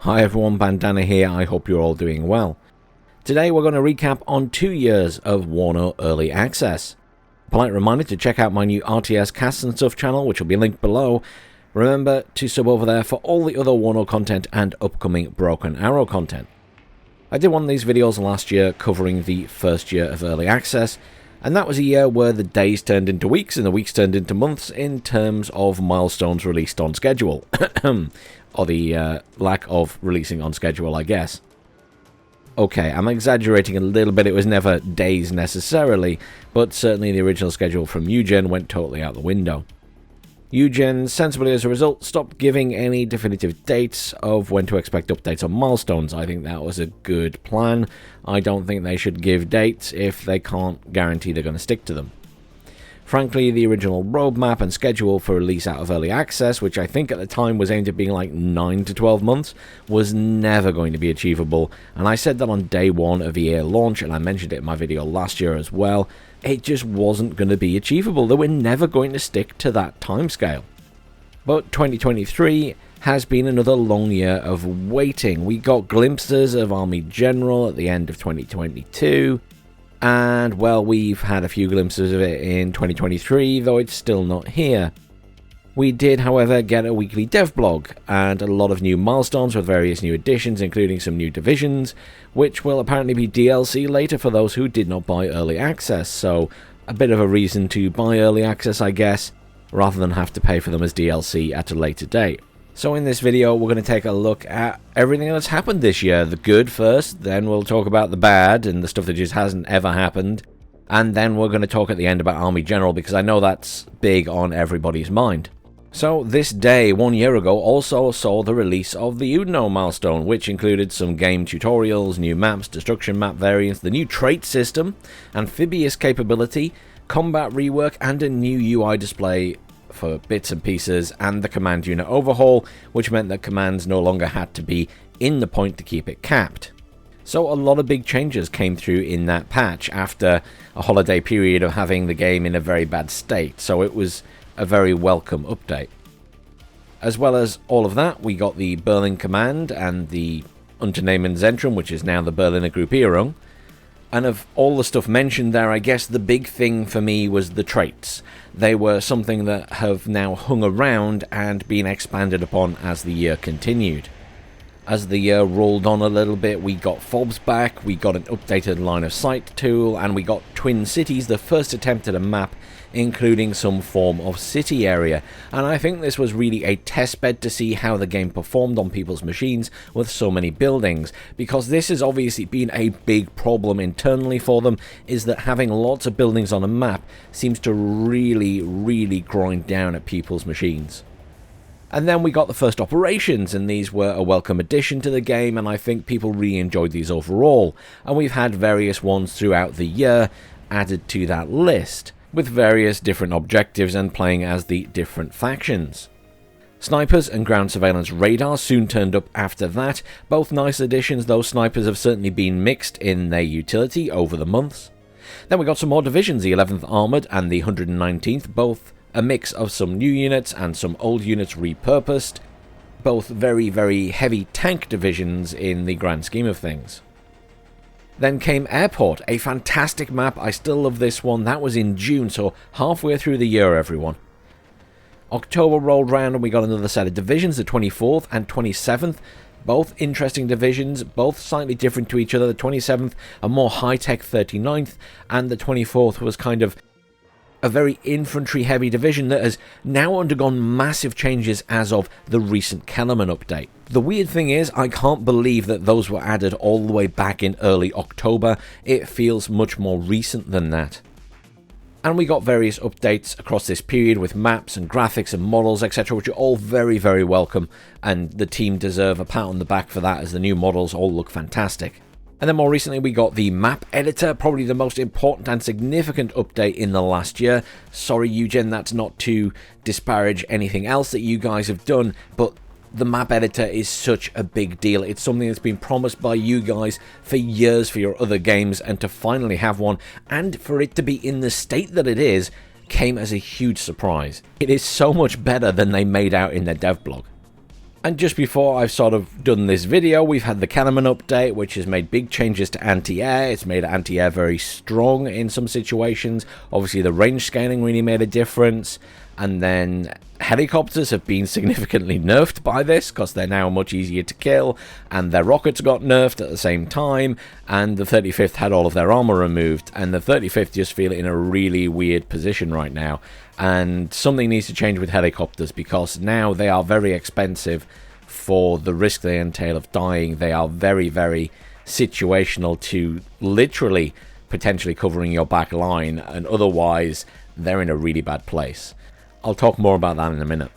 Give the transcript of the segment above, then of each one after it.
Hi everyone, Bandanner here, I hope you're all doing well. Today we're going to recap on 2 years of WARNO Early Access. Polite reminder to check out my new RTS Cast and Stuff channel, which will be linked below. Remember to sub over there for all the other WARNO content and upcoming Broken Arrow content. I did one of these videos last year covering the first year of Early Access, and that was a year where the days turned into weeks and the weeks turned into months in terms of milestones released on schedule. Or the lack of releasing on schedule, I guess. Okay, I'm exaggerating a little bit, it was never days necessarily, but certainly the original schedule from Eugen went totally out the window. Eugen, sensibly as a result, stopped giving any definitive dates of when to expect updates on milestones. I think that was a good plan. I don't think they should give dates if they can't guarantee they're going to stick to them. Frankly, the original roadmap and schedule for release out of Early Access, which I think at the time was aimed at being like 9 to 12 months, was never going to be achievable, and I said that on day one of EA launch, and I mentioned it in my video last year as well. It just wasn't going to be achievable. They were never going to stick to that timescale. But 2023 has been another long year of waiting. We got glimpses of Army General at the end of 2022, and, well, we've had a few glimpses of it in 2023, though it's still not here. We did, however, get a weekly dev blog, and a lot of new milestones with various new additions, including some new divisions, which will apparently be DLC later for those who did not buy Early Access, so a bit of a reason to buy Early Access, I guess, rather than have to pay for them as DLC at a later date. So in this video, we're going to take a look at everything that's happened this year. The good first, then we'll talk about the bad and the stuff that just hasn't ever happened. And then we're going to talk at the end about Army General, because I know that's big on everybody's mind. So this day, 1 year ago, also saw the release of the UNO milestone, which included some game tutorials, new maps, destruction map variants, the new trait system, amphibious capability, combat rework, and a new UI display for bits and pieces, and the command unit overhaul, which meant that commands no longer had to be in the point to keep it capped. So a lot of big changes came through in that patch after a holiday period of having the game in a very bad state, so it was a very welcome update. As well as all of that, we got the Berlin command and the Unternehmen Zentrum, which is now the Berliner Gruppierung. And of all the stuff mentioned there, I guess the big thing for me was the traits. They were something that have now hung around and been expanded upon as the year continued. As the year rolled on a little bit, we got fobs back, we got an updated line of sight tool, and we got Twin Cities, the first attempt at a map including some form of city area. And I think this was really a testbed to see how the game performed on people's machines with so many buildings, because this has obviously been a big problem internally for them, is that having lots of buildings on a map seems to really grind down at people's machines. And then we got the first operations, and these were a welcome addition to the game, and I think people really enjoyed these overall. And we've had various ones throughout the year added to that list, with various different objectives and playing as the different factions. Snipers and ground surveillance radar soon turned up after that, both nice additions, though snipers have certainly been mixed in their utility over the months. Then we got some more divisions, the 11th Armoured and the 119th, both a mix of some new units and some old units repurposed, both very heavy tank divisions in the grand scheme of things. Then came Airport, a fantastic map. I still love this one. That was in June, so halfway through the year, everyone. October rolled round and we got another set of divisions, the 24th and 27th. Both interesting divisions, both slightly different to each other. The 27th, a more high-tech 39th, and the 24th was kind of a very infantry-heavy division that has now undergone massive changes as of the recent Kellerman update. The weird thing is, I can't believe that those were added all the way back in early October. It feels much more recent than that. And we got various updates across this period with maps and graphics and models, etc., which are all very welcome, and the team deserve a pat on the back for that, as the new models all look fantastic. And then more recently we got the map editor, probably the most important and significant update in the last year. Sorry Eugen, that's not to disparage anything else that you guys have done, but the map editor is such a big deal. It's something that's been promised by you guys for years for your other games, and to finally have one, and for it to be in the state that it is, came as a huge surprise. It is so much better than they made out in their dev blog. And just before I've sort of done this video, we've had the Kahneman update, which has made big changes to anti-air. It's made anti-air very strong in some situations. Obviously, the range scaling really made a difference. And then helicopters have been significantly nerfed by this, because they're now much easier to kill. And their rockets got nerfed at the same time. And the 35th had all of their armor removed. And the 35th just feel in a really weird position right now. And something needs to change with helicopters, because now they are very expensive for the risk they entail of dying. They are very, very situational to literally potentially covering your back line, and otherwise they're in a really bad place. I'll talk more about that in a minute.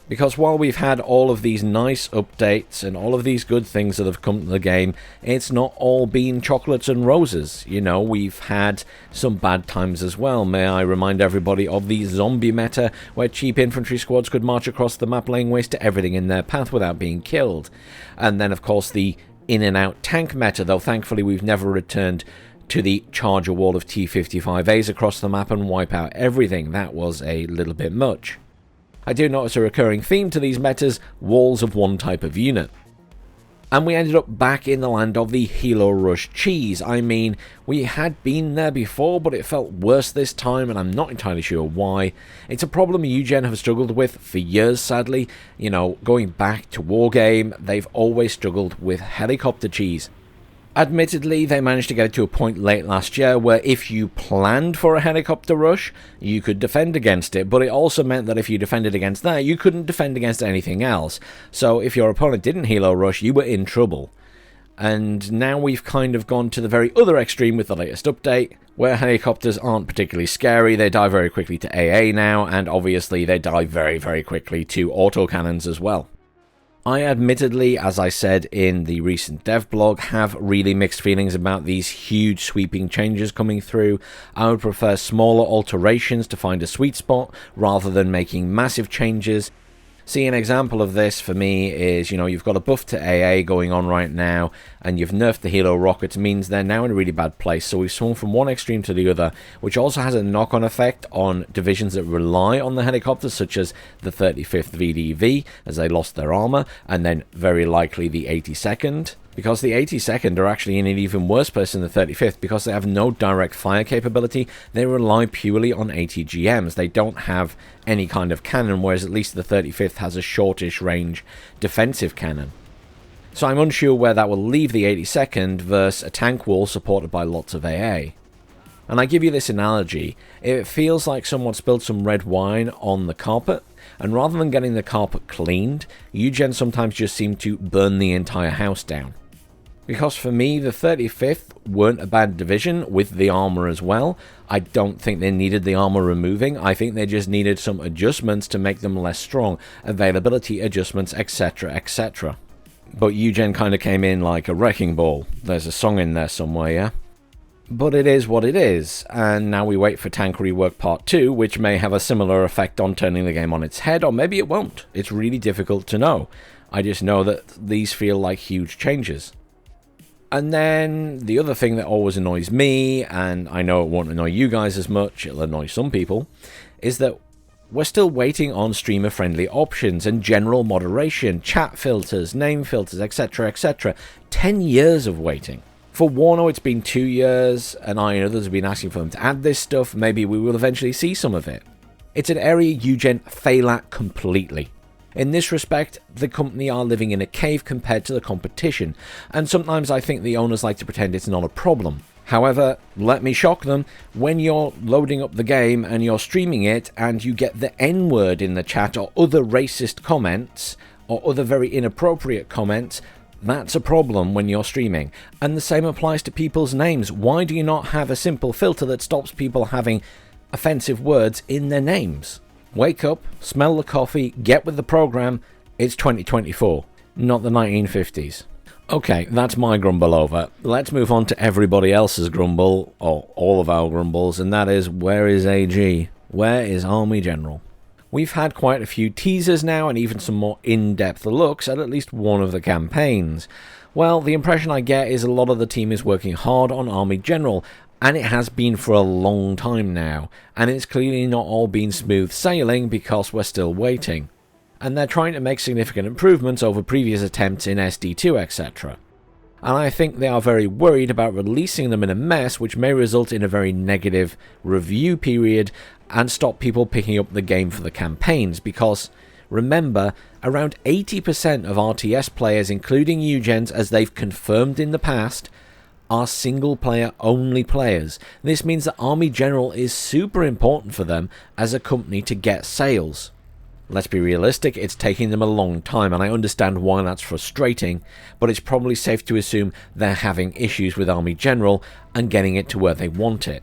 Because while we've had all of these nice updates and all of these good things that have come to the game, it's not all been chocolates and roses. You know, we've had some bad times as well. May I remind everybody of the zombie meta, where cheap infantry squads could march across the map laying waste to everything in their path without being killed. And then, of course, the in-and-out tank meta, though thankfully we've never returned to the charger wall of T-55As across the map and wipe out everything. That was a little bit much. I do notice a recurring theme to these metas: walls of one type of unit. And we ended up back in the land of the Helo Rush cheese. I mean, we had been there before, but it felt worse this time, and I'm not entirely sure why. It's a problem Eugen have struggled with for years, sadly. You know, going back to Wargame, they've always struggled with helicopter cheese. Admittedly, they managed to get it to a point late last year where if you planned for a helicopter rush, you could defend against it, but it also meant that if you defended against that, you couldn't defend against anything else. So if your opponent didn't helo rush, you were in trouble. And now we've kind of gone to the very other extreme with the latest update, where helicopters aren't particularly scary. They die very quickly to AA now, and obviously they die very, very quickly to autocannons as well. I admittedly, as I said in the recent dev blog, have really mixed feelings about these huge sweeping changes coming through. I would prefer smaller alterations to find a sweet spot rather than making massive changes. See, an example of this for me is, you know, you've got a buff to AA going on right now, and you've nerfed the Helo rockets, means they're now in a really bad place. So we've swung from one extreme to the other, which also has a knock-on effect on divisions that rely on the helicopters, such as the 35th VDV, as they lost their armor, and then very likely the 82nd. Because the 82nd are actually in an even worse place than the 35th, because they have no direct fire capability. They rely purely on ATGMs. They don't have any kind of cannon, whereas at least the 35th has a shortish range defensive cannon. So I'm unsure where that will leave the 82nd versus a tank wall supported by lots of AA. And I give you this analogy: it feels like someone spilled some red wine on the carpet, and rather than getting the carpet cleaned, Eugen sometimes just seem to burn the entire house down. Because for me, the 35th weren't a bad division with the armor as well. I don't think they needed the armor removing. I think they just needed some adjustments to make them less strong. Availability adjustments, etc, etc. But Eugen kind of came in like a wrecking ball. There's a song in there somewhere, yeah? But it is what it is, and now we wait for Tank Rework Part 2, which may have a similar effect on turning the game on its head, or maybe it won't. It's really difficult to know. I just know that these feel like huge changes. And then the other thing that always annoys me, and I know it won't annoy you guys as much, it'll annoy some people, is that we're still waiting on streamer-friendly options and general moderation, chat filters, name filters, etc, etc. 10 years of waiting. For WARNO, it's been 2 years, and I and others have been asking for them to add this stuff. Maybe we will eventually see some of it. It's an area Eugen fail at completely. In this respect, the company are living in a cave compared to the competition, and sometimes I think the owners like to pretend it's not a problem. However, let me shock them: when you're loading up the game and you're streaming it and you get the N-word in the chat or other racist comments or other very inappropriate comments, that's a problem when you're streaming. And the same applies to people's names. Why do you not have a simple filter that stops people having offensive words in their names? Wake up, smell the coffee, get with the program. It's 2024, not the 1950s. Okay, that's my grumble over. Let's move on to everybody else's grumble, or all of our grumbles, and that is, where is AG? Where is Army General? We've had quite a few teasers now, and even some more in-depth looks at least one of the campaigns. Well, the impression I get is a lot of the team is working hard on Army General, and it has been for a long time now, and it's clearly not all been smooth sailing because we're still waiting. and they're trying to make significant improvements over previous attempts in SD2, etc. And I think they are very worried about releasing them in a mess, which may result in a very negative review period and stop people picking up the game for the campaigns, because remember, around 80% of RTS players, including Eugens, as they've confirmed in the past, are single-player only players. This means that Army General is super important for them as a company to get sales. Let's be realistic, it's taking them a long time, and I understand why that's frustrating, but it's probably safe to assume they're having issues with Army General and getting it to where they want it.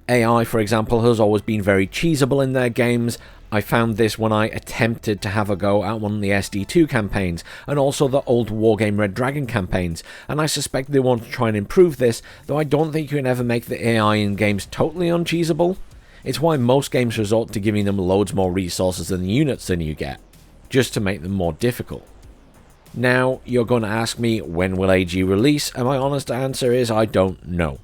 AI, for example, has always been very cheesable in their games. I found this when I attempted to have a go at one of the SD2 campaigns, and also the old Wargame Red Dragon campaigns, and I suspect they want to try and improve this, though I don't think you can ever make the AI in games totally uncheesable. It's why most games resort to giving them loads more resources and units than you get, just to make them more difficult. Now, you're going to ask me, when will AG release? And my honest answer is, I don't know.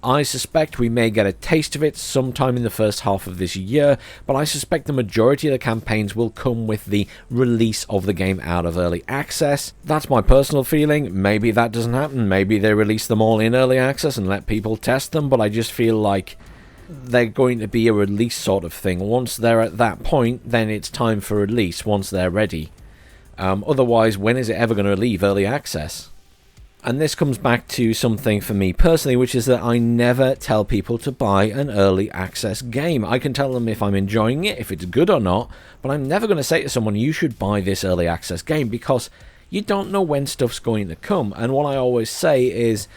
I suspect we may get a taste of it sometime in the first half of this year, but I suspect the majority of the campaigns will come with the release of the game out of early access. That's my personal feeling. Maybe that doesn't happen. Maybe they release them all in early access and let people test them, but I just feel like they're going to be a release sort of thing. Once they're at that point, then it's time for release once they're ready. Otherwise, when is it ever going to leave early access? And this comes back to something for me personally, which is that I never tell people to buy an early access game. I can tell them if I'm enjoying it, if it's good or not, but I'm never going to say to someone, you should buy this early access game, because you don't know when stuff's going to come. And what I always say is,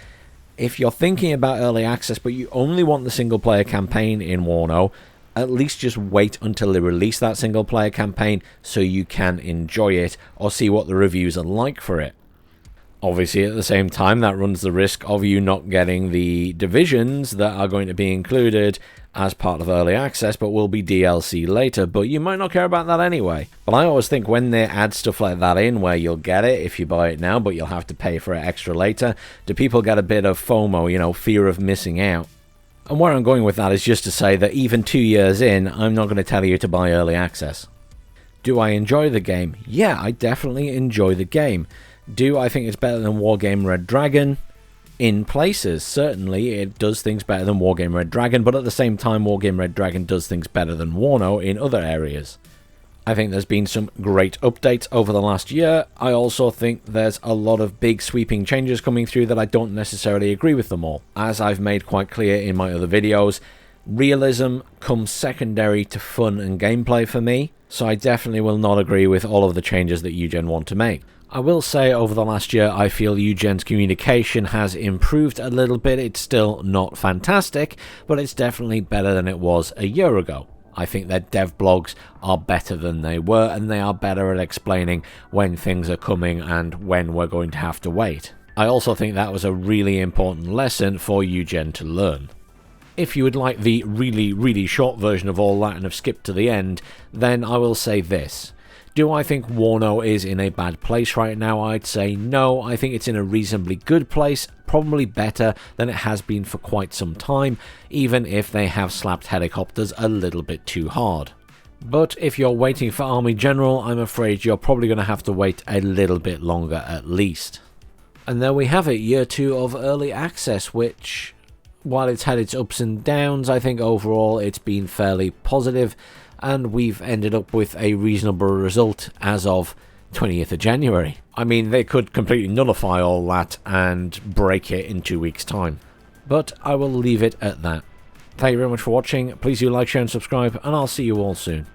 if you're thinking about early access but you only want the single player campaign in WARNO, at least just wait until they release that single player campaign so you can enjoy it or see what the reviews are like for it. Obviously, at the same time, that runs the risk of you not getting the divisions that are going to be included as part of early access, but will be DLC later, but you might not care about that anyway. But I always think when they add stuff like that in, where you'll get it if you buy it now, but you'll have to pay for it extra later, do people get a bit of FOMO, fear of missing out? And where I'm going with that is just to say that even 2 years in, I'm not going to tell you to buy early access. Do I enjoy the game? Yeah, I definitely enjoy the game. Do I think it's better than Wargame Red Dragon? In places, certainly it does things better than Wargame Red Dragon, but at the same time Wargame Red Dragon does things better than WARNO in other areas. I think there's been some great updates over the last year. I also think there's a lot of big sweeping changes coming through that I don't necessarily agree with them all. As I've made quite clear in my other videos, realism comes secondary to fun and gameplay for me, so I definitely will not agree with all of the changes that Eugen want to make. I will say over the last year I feel Eugen's communication has improved a little bit. It's still not fantastic, but it's definitely better than it was a year ago. I think their dev blogs are better than they were, and they are better at explaining when things are coming and when we're going to have to wait. I also think that was a really important lesson for Eugen to learn. If you would like the really short version of all that and have skipped to the end, then I will say this. Do I think WARNO is in a bad place right now? I'd say no. I think it's in a reasonably good place, probably better than it has been for quite some time, even if they have slapped helicopters a little bit too hard. But if you're waiting for Army General, I'm afraid you're probably going to have to wait a little bit longer at least. And there we have it, year 2 of early access, which, while it's had its ups and downs, I think overall it's been fairly positive, and we've ended up with a reasonable result as of 20th of January. I mean, they could completely nullify all that and break it in 2 weeks' time. But I will leave it at that. Thank you very much for watching. Please do like, share and subscribe, and I'll see you all soon.